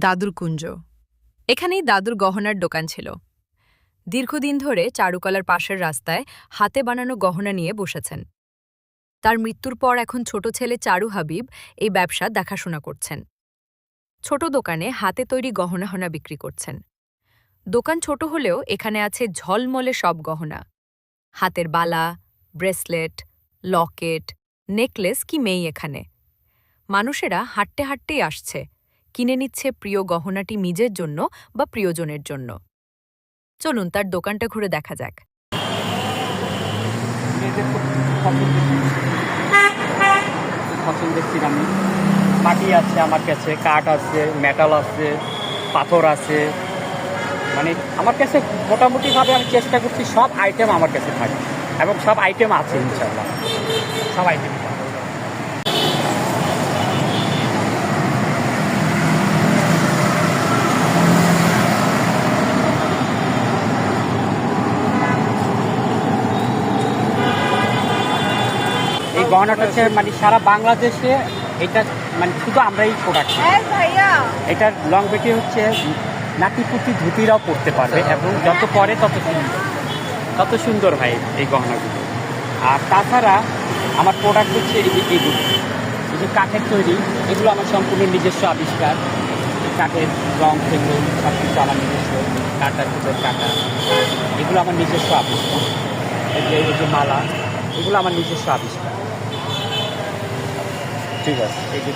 দাদুর কুঞ্জ। এখানেই দাদুর গহনার দোকান ছিল। দীর্ঘদিন ধরে চারুকলার পাশের রাস্তায় হাতে বানানো গহনা নিয়ে বসেছেন। তার মৃত্যুর পর এখন ছোট ছেলে চারু হাবিব এই ব্যবসা দেখাশোনা করছেন। ছোট দোকানে হাতে তৈরি গহনা বিক্রি করছেন। দোকান ছোট হলেও এখানে আছে ঝলমলে সব গহনা, হাতের বালা, ব্রেসলেট, লকেট, নেকলেস কি মেয়ে এখানে। মানুষেরা হাঁটতে হাঁটতেই আসছে, কিনে নিচ্ছে প্রিয় গহনাটি নিজের জন্য বা প্রিয়জনের জন্য। চলুন তার দোকানটা ঘুরে দেখা যাক। পছন্দের সিরামিক মাটি আছে, আমার কাছে কাঠ আছে, মেটাল আছে, পাথর আছে। মানে আমার কাছে মোটামুটিভাবে আমি চেষ্টা করছি সব আইটেম আমার কাছে থাকে, এবং সব আইটেম আছে ইনশাল্লাহ, সব আইটেম। এই গহনাটা হচ্ছে মানে সারা বাংলাদেশে এটা মানে শুধু আমরাই প্রোডাক্ট। এটার লং বেটি হচ্ছে নাতিপুতি ধুতিরাও পরতে পারবে, এবং যত পরে তত সুন্দর হয় এই গহনাগুলো। আর তাছাড়া আমার প্রোডাক্ট হচ্ছে এইগুলো, এই যে কাঠের তৈরি, এগুলো আমার সম্পূর্ণ নিজস্ব আবিষ্কার। কাঠের রং থেকে সব কিছু আমার নিজস্ব, কাটার ভিতর কাটা, এগুলো আমার নিজস্ব আবিষ্কার। এই যে মালা, এগুলো আমার নিজস্ব আবিষ্কার। ঠিক আছে, এই যে